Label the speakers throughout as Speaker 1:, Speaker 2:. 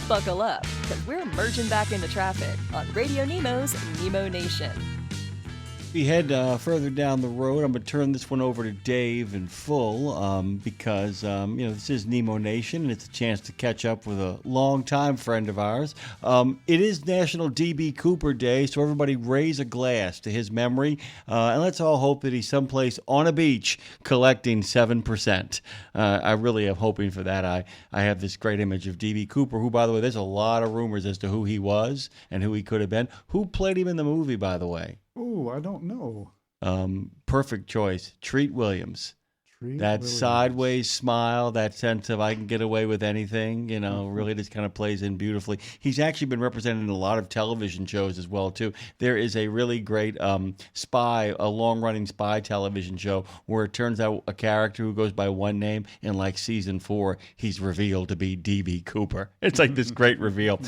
Speaker 1: Buckle up, because we're merging back into traffic on Radio Nemo's Nemo Nation.
Speaker 2: We head further down the road. I'm going to turn this one over to Dave in full because, this is Nemo Nation, and it's a chance to catch up with a longtime friend of ours. It is National D.B. Cooper Day, so everybody raise a glass to his memory, and let's all hope that he's someplace on a beach collecting 7%. I really am hoping for that. I have this great image of D.B. Cooper, who, by the way, there's a lot of rumors as to who he was and who he could have been. Who played him in the movie, by the way?
Speaker 3: Oh, I don't know.
Speaker 2: Perfect choice. Treat Williams.
Speaker 3: That
Speaker 2: sideways smile, that sense of I can get away with anything, really just kind of plays in beautifully. He's actually been represented in a lot of television shows as well, too. There is a really great a long-running spy television show where it turns out a character who goes by one name in like season 4, he's revealed to be D.B. Cooper. It's like this great reveal.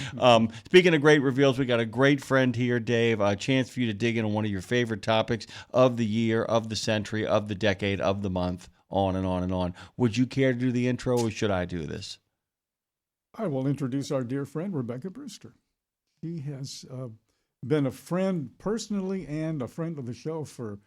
Speaker 2: Speaking of great reveals, we got a great friend here, Dave, a chance for you to dig in on one of your favorite topics of the year, of the century, of the decade, of the month. On and on and on. Would you care to do the intro, or should I do this?
Speaker 3: I will introduce our dear friend, Rebecca Brewster. She has been a friend personally and a friend of the show for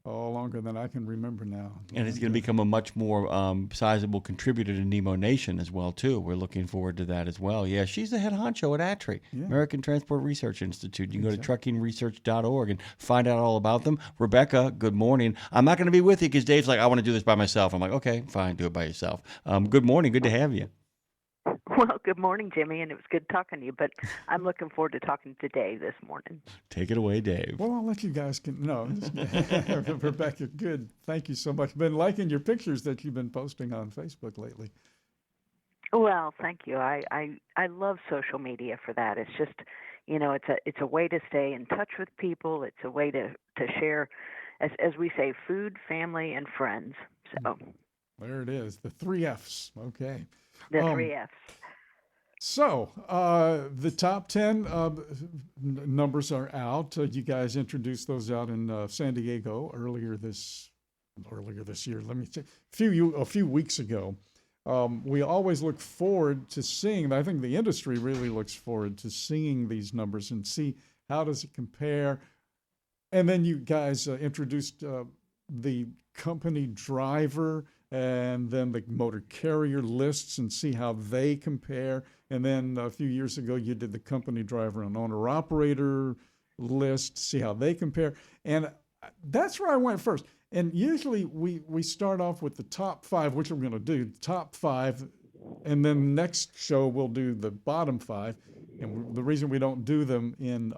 Speaker 3: longer than I can remember now.
Speaker 2: And it's going to become a much more sizable contributor to Nemo Nation as well, too. We're looking forward to that as well. Yeah, she's the head honcho at ATRI, American Transport Research Institute. You can go to truckingresearch.org and find out all about them. Rebecca, good morning. I'm not going to be with you because Dave's like, I want to do this by myself. I'm like, okay, fine, do it by yourself. Good morning. Good to have you.
Speaker 4: Well, good morning, Jimmy, and it was good talking to you, but I'm looking forward to talking to Dave this morning.
Speaker 2: Take it away, Dave.
Speaker 3: Well, I'll let you guys know. Rebecca, good. Thank you so much. Been liking your pictures that you've been posting on Facebook lately.
Speaker 4: Well, thank you. I love social media for that. It's just, it's a way to stay in touch with people. It's a way to share, as we say, food, family, and friends. So
Speaker 3: there it is, the 3 Fs. Okay.
Speaker 4: The 3 Fs.
Speaker 3: So the top 10 numbers are out. You guys introduced those out in San Diego earlier this year. Let me say, a few weeks ago. We always look forward to seeing. I think the industry really looks forward to seeing these numbers and see how does it compare. And then you guys introduced the company driver and then the motor carrier lists and see how they compare. And then a few years ago, you did the company driver and owner-operator list, see how they compare. And that's where I went first. And usually we start off with the top 5, which we're going to do, top 5, and then next show we'll do the bottom 5. And the reason we don't do them in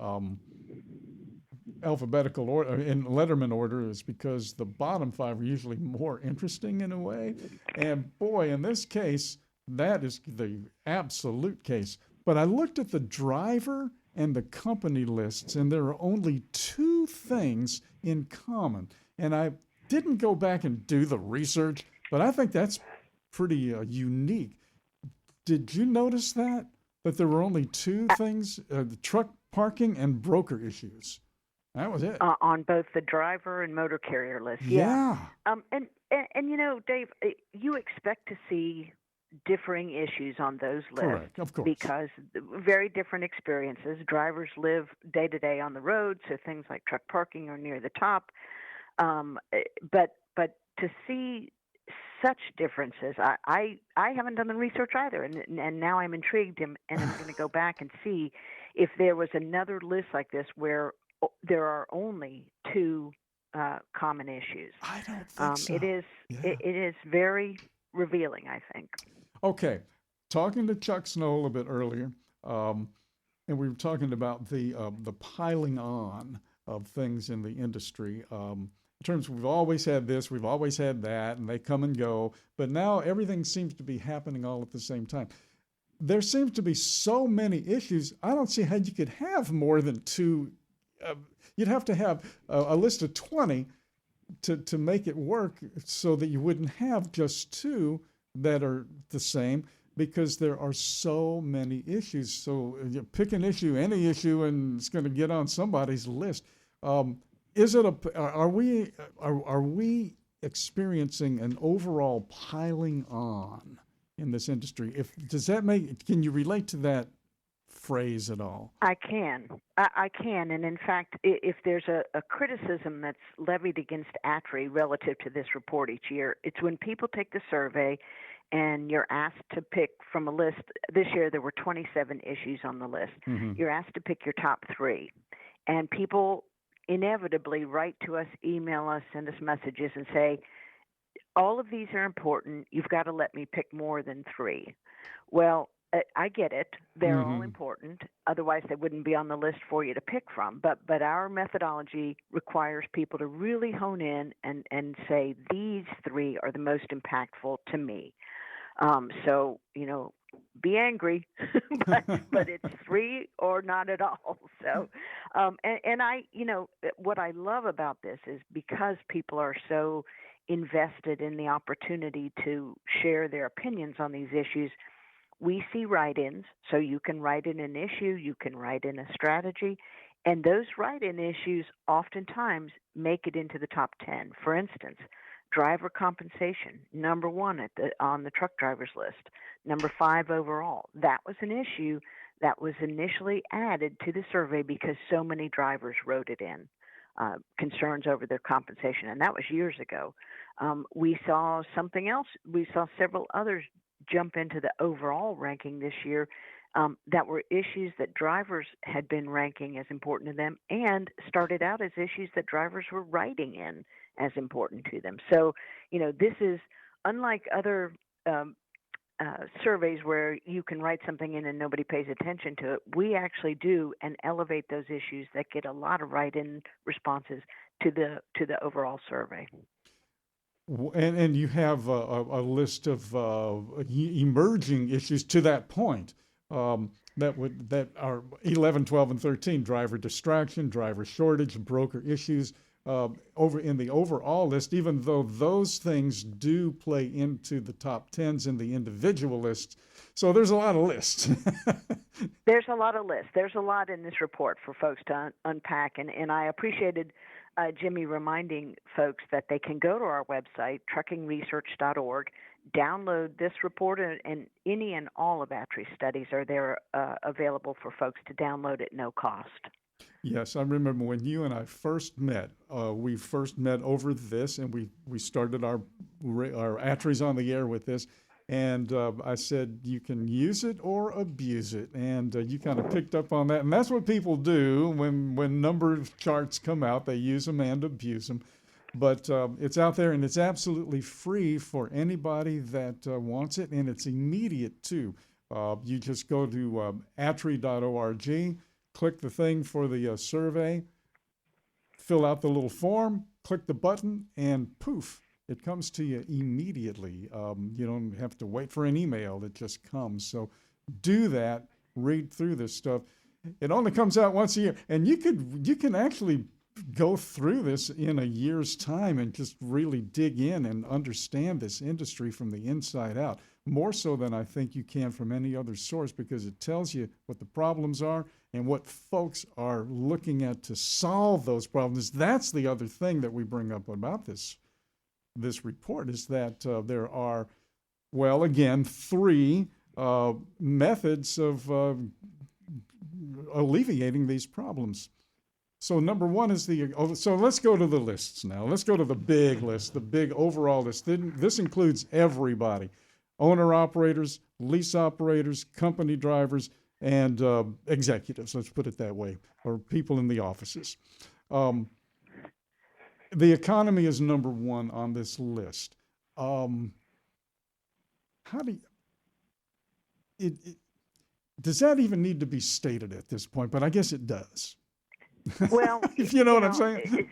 Speaker 3: alphabetical order, in Letterman order, is because the bottom 5 are usually more interesting in a way. And boy, in this case, that is the absolute case. But I looked at the driver and the company lists, and there are only 2 things in common. And I didn't go back and do the research, but I think that's pretty unique. Did you notice that there were only 2 things, the truck parking and broker issues? That was it.
Speaker 4: On both the driver and motor carrier list.
Speaker 3: Yeah.
Speaker 4: And Dave, you expect to see differing issues on those lists.
Speaker 3: Correct, of course.
Speaker 4: Because very different experiences. Drivers live day to day on the road, so things like truck parking are near the top. But to see such differences, I haven't done the research either, and now I'm intrigued, and I'm going to go back and see if there was another list like this where there are only 2 common issues.
Speaker 3: I don't think so.
Speaker 4: It is very revealing, I think.
Speaker 3: Okay, talking to Chuck Snow a little bit earlier, and we were talking about the piling on of things in the industry. In terms of we've always had this, we've always had that, and they come and go, but now everything seems to be happening all at the same time. There seems to be so many issues. I don't see how you could have more than 2. You'd have to have a list of 20 to make it work so that you wouldn't have just 2 that are the same, because there are so many issues. So you pick an issue, any issue, and it's going to get on somebody's list. Are we experiencing an overall piling on in this industry? Can you relate to that phrase at all?
Speaker 4: I can. I can. And in fact, if there's a criticism that's levied against ATRI relative to this report each year, it's when people take the survey and you're asked to pick from a list. This year, there were 27 issues on the list.
Speaker 3: Mm-hmm.
Speaker 4: You're asked to pick your top 3. And people inevitably write to us, email us, send us messages and say, all of these are important. You've got to let me pick more than 3. Well, I get it. They're all important. Otherwise, they wouldn't be on the list for you to pick from. But our methodology requires people to really hone in and say, these 3 are the most impactful to me. So, be angry, but it's 3 or not at all. So, and I, what I love about this is because people are so invested in the opportunity to share their opinions on these issues, we see write-ins. So you can write in an issue, you can write in a strategy, and those write-in issues oftentimes make it into the top 10. For instance, driver compensation, number 1 on the truck drivers list, number 5 overall. That was an issue that was initially added to the survey because so many drivers wrote it in, concerns over their compensation, and that was years ago. We saw something else. We saw several others jump into the overall ranking this year that were issues that drivers had been ranking as important to them and started out as issues that drivers were writing in as important to them. So, this is unlike other surveys where you can write something in and nobody pays attention to it. We actually do and elevate those issues that get a lot of write-in responses to the overall survey.
Speaker 3: And you have a list of emerging issues to that point that are 11, 12, and 13: driver distraction, driver shortage, broker issues. Over in the overall list, even though those things do play into the top 10s in the individual lists. So there's a lot of lists.
Speaker 4: There's a lot of lists. There's a lot in this report for folks to unpack. And I appreciated Jimmy reminding folks that they can go to our website, truckingresearch.org, download this report, and any and all of ATRI's studies are there available for folks to download at no cost.
Speaker 3: Yes, I remember when you and I first met. We first met over this, and we started our ATRIs on the air with this. And I said, you can use it or abuse it. And you kind of picked up on that. And that's what people do when number charts come out. They use them and abuse them. But it's out there, and it's absolutely free for anybody that wants it. And it's immediate, too. You just go to atri.org, click the thing for the survey, fill out the little form, click the button, and poof, it comes to you immediately. You don't have to wait for an email. It just comes. So do that. Read through this stuff. It only comes out once a year. And you can actually go through this in a year's time and just really dig in and understand this industry from the inside out, more so than I think you can from any other source, because it tells you what the problems are and what folks are looking at to solve those problems. That's the other thing that we bring up about this report, is that there are, well, again, 3 methods of alleviating these problems. So number 1 is so let's go to the lists now. Let's go to the big list, the big overall list. This includes everybody: owner-operators, lease operators, company drivers, and executives, let's put it that way, or people in the offices. The economy is number 1 on this list. Does that even need to be stated at this point? But I guess it does.
Speaker 4: Well,
Speaker 3: if you know what I'm saying.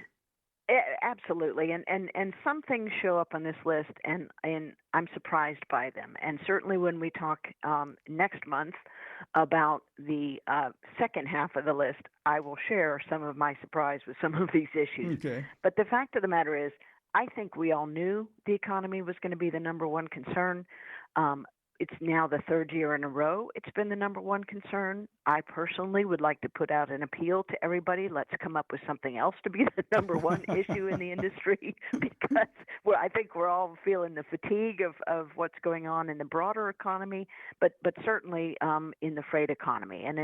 Speaker 4: Absolutely, and some things show up on this list, and I'm surprised by them. And certainly when we talk next month about the second half of the list, I will share some of my surprise with some of these issues.
Speaker 3: Okay.
Speaker 4: But the fact of the matter is, I think we all knew the economy was going to be the number 1 concern. it's now the third year in a row it's been the number one concern. I personally would like to put out an appeal to everybody. Let's come up with something else to be the number one issue in the industry because I think we're all feeling the fatigue of what's going on in the broader economy, but certainly in the freight economy. And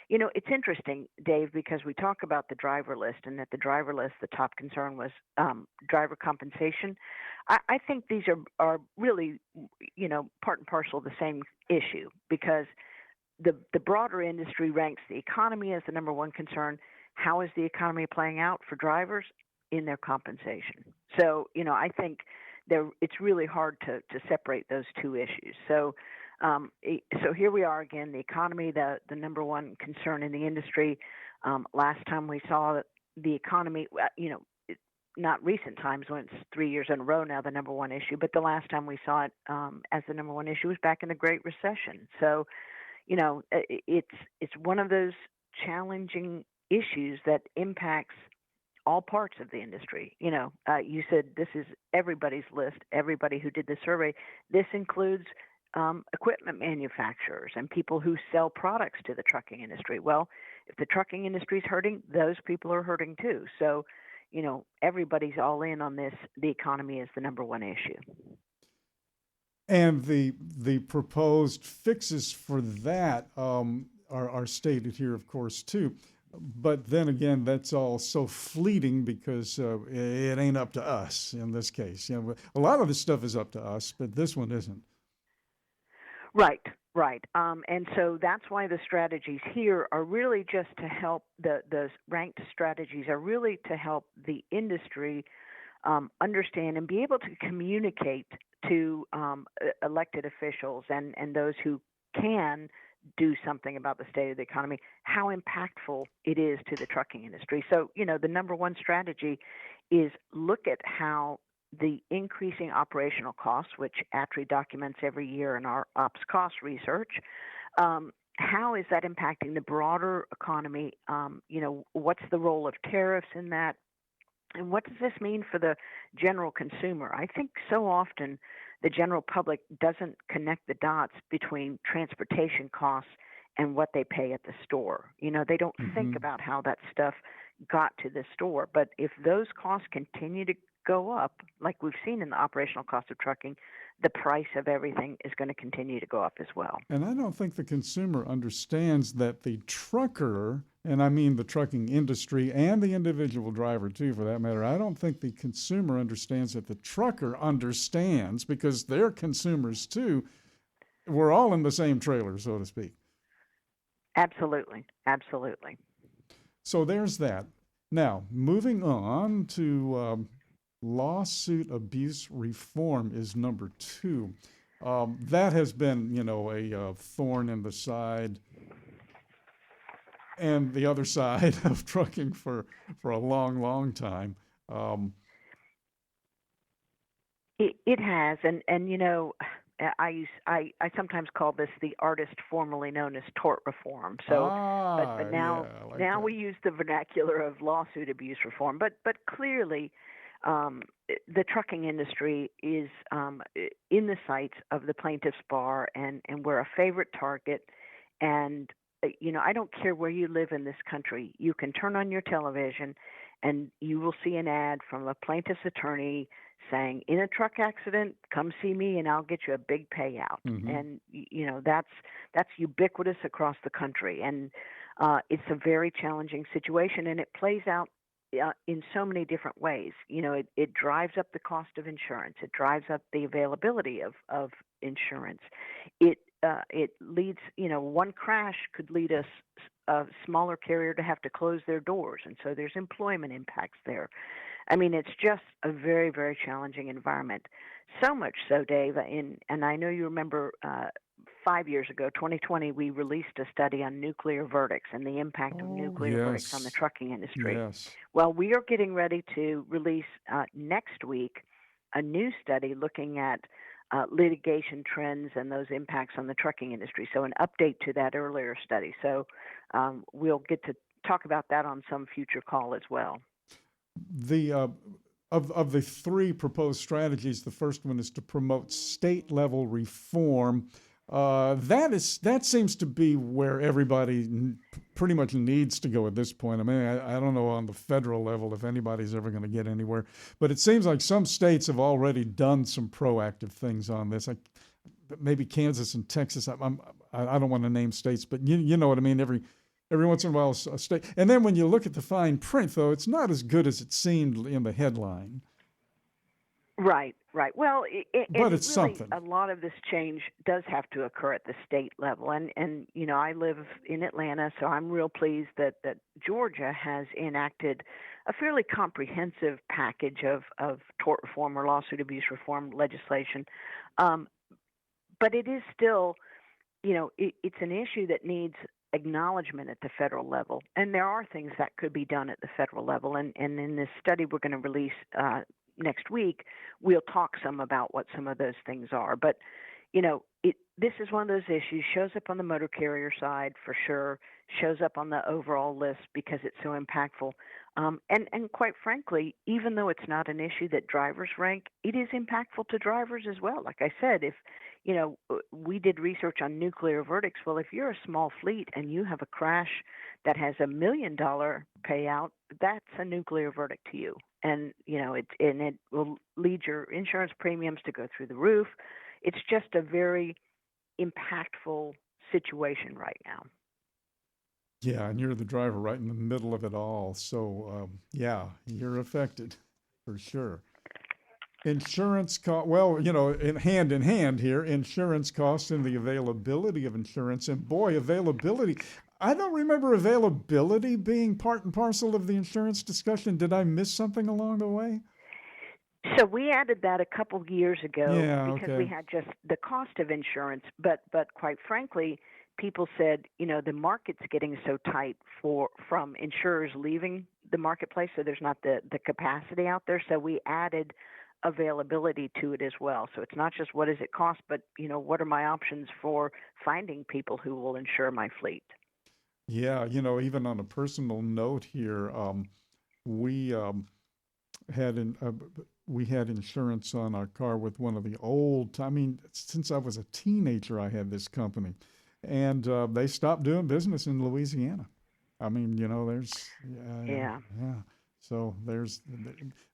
Speaker 4: it's interesting, Dave, because we talk about the driver list, and at the driver list, the top concern was driver compensation. I think these are really, part and parcel of the same issue because the broader industry ranks the economy as the number one concern. How is the economy playing out for drivers in their compensation? So, I think it's really hard to separate those two issues. So here we are again, the economy, the number one concern in the industry. Last time we saw the economy, not recent times when it's 3 years in a row now the number one issue, but the last time we saw it as the number one issue was back in the Great Recession. So, it's one of those challenging issues that impacts all parts of the industry. You said this is everybody's list, everybody who did the survey. This includes equipment manufacturers and people who sell products to the trucking industry. Well, if the trucking industry is hurting, those people are hurting too. So, everybody's all in on this. The economy is the number one issue.
Speaker 3: And the proposed fixes for that are stated here, of course, too. But then again, that's all so fleeting because it ain't up to us in this case. A lot of this stuff is up to us, but this one isn't.
Speaker 4: Right. And so that's why the strategies here are really just to help the ranked strategies are really to help the industry understand and be able to communicate to elected officials and those who can do something about the state of the economy, how impactful it is to the trucking industry. So, the number one strategy is look at how the increasing operational costs, which ATRI documents every year in our ops cost research, how is that impacting the broader economy? What's the role of tariffs in that? And what does this mean for the general consumer? I think so often the general public doesn't connect the dots between transportation costs and what they pay at the store. They don't think about how that stuff got to the store. But if those costs continue to go up, like we've seen in the operational cost of trucking, the price of everything is going to continue to go up as well.
Speaker 3: And I don't think the consumer understands that the trucker, and I mean the trucking industry and the individual driver too, for that matter, I don't think the consumer understands that the trucker understands because they're consumers too. We're all in the same trailer, so to speak.
Speaker 4: Absolutely.
Speaker 3: So there's that. Now, moving on to lawsuit abuse reform is number 2. That has been, a thorn in the side and the other side of trucking for a long, long time.
Speaker 4: It has, and I sometimes call this the artist formerly known as tort reform. So, but now we use the vernacular of lawsuit abuse reform. But clearly, the trucking industry is in the sights of the plaintiffs' bar, and we're a favorite target. And I don't care where you live in this country. You can turn on your television, and you will see an ad from a plaintiff's attorney saying, "In a truck accident, come see me, and I'll get you a big payout." And that's ubiquitous across the country, and it's a very challenging situation, and it plays out in so many different ways. It drives up the cost of insurance. It drives up the availability of insurance. It leads, one crash could lead a smaller carrier to have to close their doors, and so there's employment impacts there. I mean, it's just a very, very challenging environment. So much so, Dave, and I know you remember 5 years ago, 2020, we released a study on nuclear verdicts and the impact of nuclear verdicts on the trucking industry.
Speaker 3: Yes.
Speaker 4: Well, we are getting ready to release next week a new study looking at litigation trends and those impacts on the trucking industry. So an update to that earlier study. So we'll get to talk about that on some future call as well.
Speaker 3: of the three proposed strategies, the first one is to promote state-level reform. That seems to be where everybody pretty much needs to go at this point. I mean, I don't know on the federal level if anybody's ever going to get anywhere, but it seems like some states have already done some proactive things on this. Maybe Kansas and Texas. I don't want to name states, but you know what I mean. Every once in a while, a state. And then when you look at the fine print, though, it's not as good as it seemed in the headline.
Speaker 4: Right, right. Well,
Speaker 3: but it's
Speaker 4: really,
Speaker 3: something.
Speaker 4: a lot of this change does have to occur at the state level, and you know, I live in Atlanta, so I'm real pleased that Georgia has enacted a fairly comprehensive package of tort reform or lawsuit abuse reform legislation. But it is still, you know, it's an issue that needs acknowledgement at the federal level, and there are things that could be done at the federal level. And in this study we're going to release next week, we'll talk some about what some of those things are. But you know, this is one of those issues, shows up on the motor carrier side for sure, shows up on the overall list because it's so impactful. And quite frankly, even though it's not an issue that drivers rank, it is impactful to drivers as well. Like I said, if you know, we did research on nuclear verdicts. Well, if you're a small fleet and you have a crash that has $1 million payout, that's a nuclear verdict to you. And you know, it will lead your insurance premiums to go through the roof. It's just a very impactful situation right now.
Speaker 3: Yeah, and you're the driver right in the middle of it all. So, yeah, you're affected for sure. Insurance cost, well, you know, in hand here, insurance costs and the availability of insurance. And boy, availability, I don't remember availability being part and parcel of the insurance discussion. Did I miss something along the way?
Speaker 4: So we added that a couple of years ago because we
Speaker 3: okay.
Speaker 4: had just the cost of insurance, but quite frankly, people said, you know, the market's getting so tight from insurers leaving the marketplace, so there's not the capacity out there. So we added availability to it as well. So it's not just what does it cost, but you know, what are my options for finding people who will insure my fleet?
Speaker 3: Yeah, you know, even on a personal note here, we had an we had insurance on our car with one of the old. I mean, since I was a teenager, I had this company, and they stopped doing business in Louisiana. I mean, you know, there's
Speaker 4: Yeah.
Speaker 3: So there's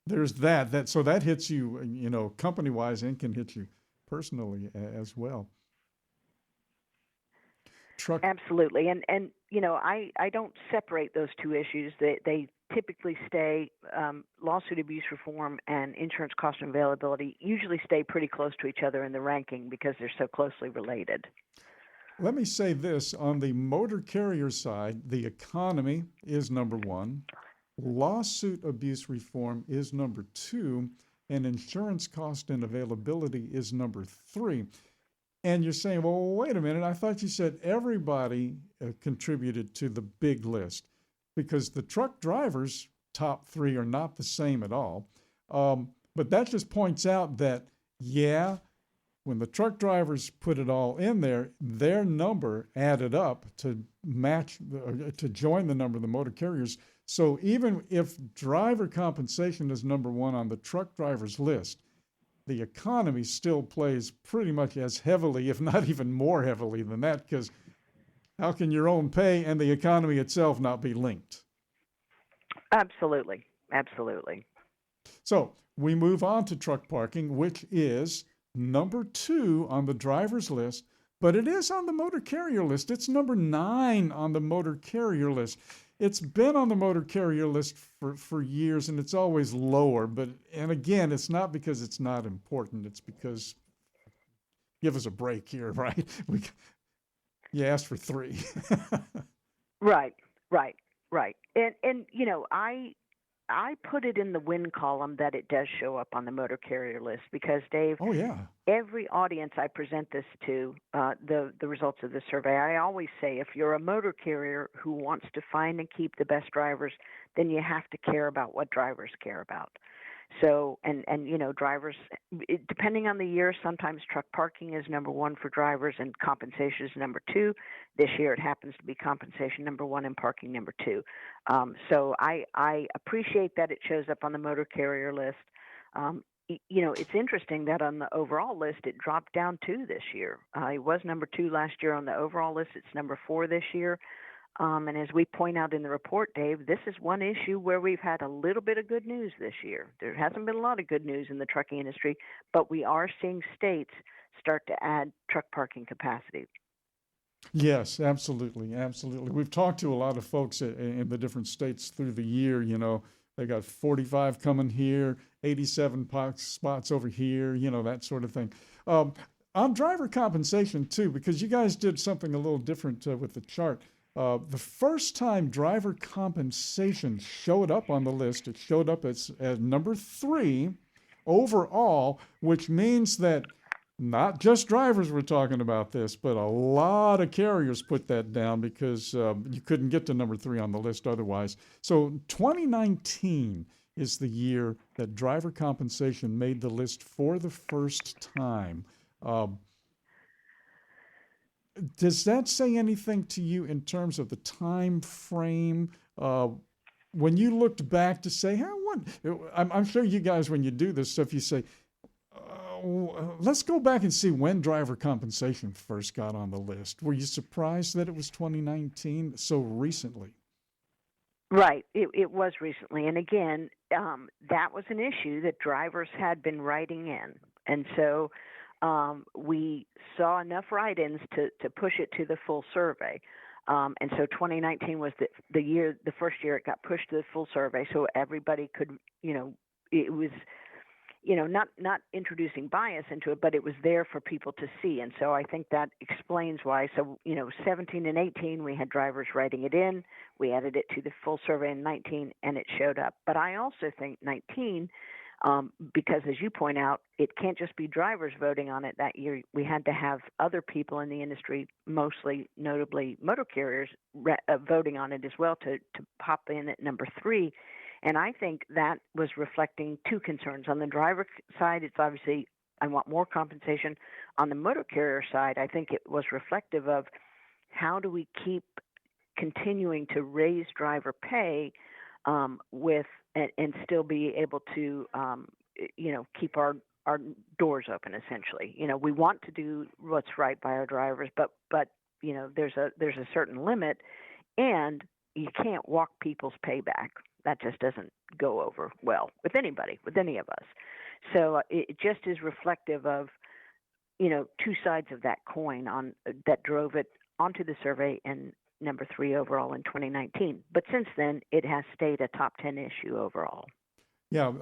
Speaker 3: that. So that hits you, you know, company wise, and can hit you personally as well. Truck.
Speaker 4: Absolutely. And you know, I don't separate those two issues. They typically stay, lawsuit abuse reform and insurance cost and availability usually stay pretty close to each other in the ranking because they're so closely related.
Speaker 3: Let me say this, on the motor carrier side, the economy is number one, lawsuit abuse reform is number two, and insurance cost and availability is number three. And you're saying, well, wait a minute, I thought you said everybody contributed to the big list, because the truck drivers' top three are not the same at all. But that just points out that, yeah, when the truck drivers put it all in there, their number added up to match, to join the number of the motor carriers. So even if driver compensation is number one on the truck drivers list, the economy still plays pretty much as heavily, if not even more heavily than that, because how can your own pay and the economy itself not be linked?
Speaker 4: Absolutely. Absolutely.
Speaker 3: So we move on to truck parking, which is number two on the driver's list, but it is on the motor carrier list. It's number 9 on the motor carrier list. It's been on the motor carrier list for years, and it's always lower. And again, it's not because it's not important. It's because, give us a break here, right? You asked for 3.
Speaker 4: Right. And you know, I put it in the win column that it does show up on the motor carrier list because, Dave,
Speaker 3: Oh, yeah.
Speaker 4: every audience I present this to, the results of the survey, I always say if you're a motor carrier who wants to find and keep the best drivers, then you have to care about what drivers care about. So, and drivers, depending on the year, sometimes truck parking is number one for drivers and compensation is number two. This year it happens to be compensation number one and parking number two. So I appreciate that it shows up on the motor carrier list. It's interesting that on the overall list it dropped down two this year. It was number two last year on the overall list. It's number four this year. And as we point out in the report, Dave, this is one issue where we've had a little bit of good news this year. There hasn't been a lot of good news in the trucking industry, but we are seeing states start to add truck parking capacity.
Speaker 3: Yes, absolutely, absolutely. We've talked to a lot of folks in the different states through the year. They got 45 coming here, 87 spots over here, that sort of thing. On driver compensation, too, because you guys did something a little different with the chart. The first time driver compensation showed up on the list, it showed up as number 3 overall, which means that not just drivers were talking about this, but a lot of carriers put that down because you couldn't get to number 3 on the list otherwise. So 2019 is the year that driver compensation made the list for the first time. Does that say anything to you in terms of the time frame? When you looked back to say, I'm sure you guys, when you do this stuff, you say, let's go back and see when driver compensation first got on the list. Were you surprised that it was 2019 so recently?
Speaker 4: Right. It was recently. And again, that was an issue that drivers had been writing in. And so we saw enough write-ins to push it to the full survey. And so 2019 was the first year it got pushed to the full survey, so everybody could, it was, not introducing bias into it, but it was there for people to see. And so I think that explains why. So, 17 and 18, we had drivers writing it in. We added it to the full survey in 19, and it showed up. But I also think 19, because as you point out, it can't just be drivers voting on it that year. We had to have other people in the industry, mostly notably motor carriers, voting on it as well to pop in at number 3. And I think that was reflecting two concerns. On the driver side, it's obviously, I want more compensation. On the motor carrier side, I think it was reflective of how do we keep continuing to raise driver pay and still be able to, keep our doors open, essentially. We want to do what's right by our drivers, but there's a certain limit, and you can't walk people's pay back. That just doesn't go over well with anybody, with any of us. So it just is reflective of, two sides of that coin that drove it onto the survey and number 3 overall in 2019. But since then, it has stayed a top 10 issue overall.
Speaker 3: Yeah.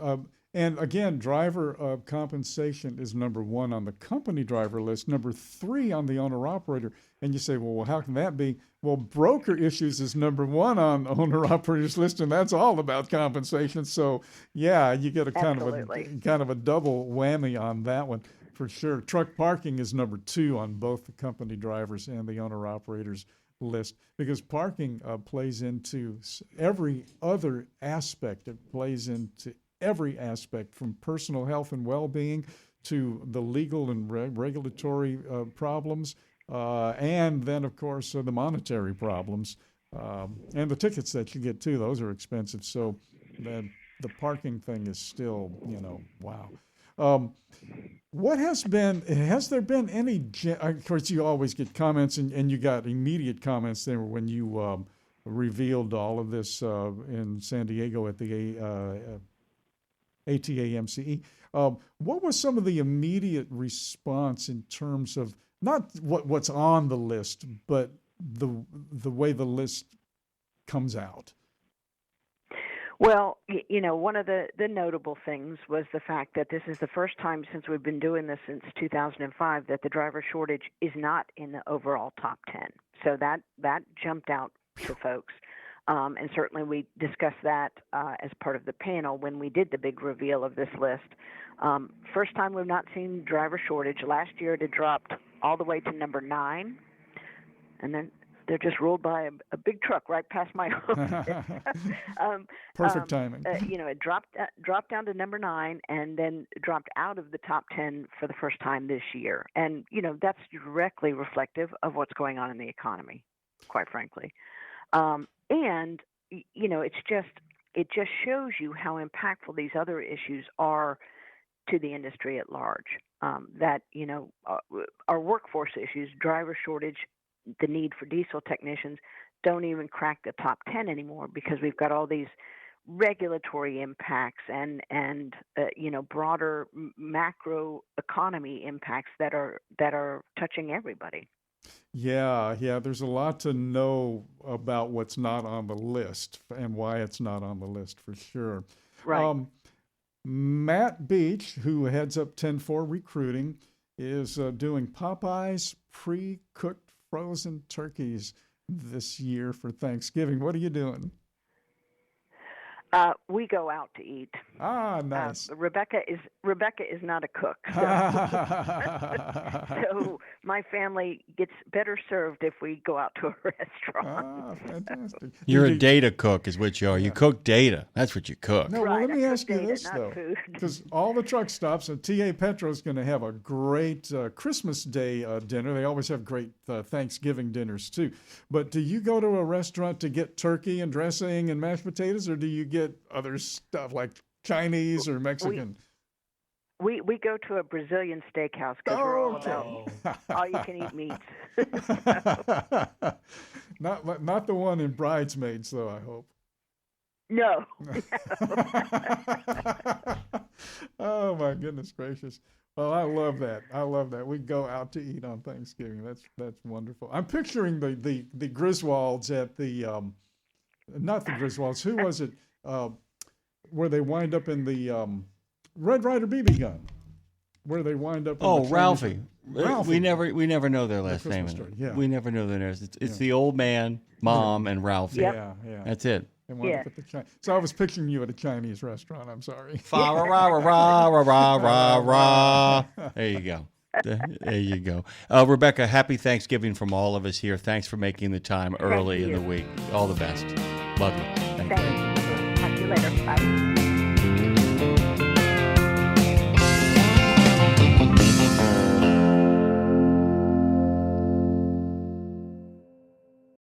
Speaker 3: And again, driver compensation is number 1 on the company driver list, number 3 on the owner-operator. And you say, well, how can that be? Well, broker issues is number 1 on the owner-operator's list, and that's all about compensation. So, yeah, you get a kind of a double whammy on that one for sure. Truck parking is number 2 on both the company drivers and the owner-operators list, because parking plays into every other aspect. It plays into every aspect, from personal health and well-being to the legal and regulatory problems, and then, of course, the monetary problems, and the tickets that you get, too. Those are expensive. So the parking thing is still, wow. Has there been any, of course, you always get comments, and you got immediate comments there when you revealed all of this in San Diego at the ATAMCE. What was some of the immediate response in terms of not what's on the list, but the way the list comes out?
Speaker 4: Well, one of the notable things was the fact that this is the first time since we've been doing this since 2005 that the driver shortage is not in the overall top 10. So that jumped out to folks. And certainly we discussed that as part of the panel when we did the big reveal of this list. First time we've not seen driver shortage. Last year it had dropped all the way to number 9. And then they're just rolled by a big truck right past my home.
Speaker 3: Perfect timing.
Speaker 4: It dropped down to number 9, and then dropped out of the top 10 for the first time this year. And that's directly reflective of what's going on in the economy, quite frankly. And it just shows you how impactful these other issues are to the industry at large. That our workforce issues, driver shortage, the need for diesel technicians, don't even crack the top 10 anymore, because we've got all these regulatory impacts and broader macro economy impacts that are touching everybody.
Speaker 3: Yeah. There's a lot to know about what's not on the list and why it's not on the list, for sure.
Speaker 4: Right.
Speaker 3: Matt Beach, who heads up 10-4 recruiting, is doing Popeye's pre-cooked frozen turkeys this year for Thanksgiving. What are you doing?
Speaker 4: We go out to eat.
Speaker 3: Ah, nice.
Speaker 4: Rebecca is not a cook, so my family gets better served if we go out to a restaurant.
Speaker 3: Ah, fantastic.
Speaker 2: You're a data cook, is what you are. You cook data. That's what you cook.
Speaker 3: No,
Speaker 4: Right,
Speaker 3: well, let me
Speaker 4: I
Speaker 3: ask you
Speaker 4: cook data,
Speaker 3: this,
Speaker 4: not
Speaker 3: though,
Speaker 4: food.
Speaker 3: because all the truck stops, and TA Petro is going to have a great Christmas Day dinner. They always have great Thanksgiving dinners, too. But do you go to a restaurant to get turkey and dressing and mashed potatoes, or do you get other stuff like Chinese or Mexican?
Speaker 4: We go to a Brazilian steakhouse because we're all about all-you-can-eat meats.
Speaker 3: Not the one in Bridesmaids, though, I hope.
Speaker 4: No.
Speaker 3: Oh, my goodness gracious. Well, I love that. We go out to eat on Thanksgiving. That's wonderful. I'm picturing the Griswolds at the not the Griswolds. Who was it? Where they wind up in the Red Ryder BB gun. Where they wind up. In
Speaker 2: Ralphie.
Speaker 3: Ralphie.
Speaker 2: We never know their last name.
Speaker 3: Story, yeah.
Speaker 2: We never know their names. It's the old man, mom, and Ralphie.
Speaker 4: Yep.
Speaker 3: Yeah.
Speaker 2: That's it.
Speaker 3: They wind up at the So I was picturing you at a Chinese restaurant. I'm sorry.
Speaker 2: Fa ra ra ra ra ra ra ra. There you go. There you go. Rebecca, happy Thanksgiving from all of us here. Thanks for making the time early in the week. All the best. Love you. Thank you.
Speaker 4: Thanks. Talk to you later. Bye.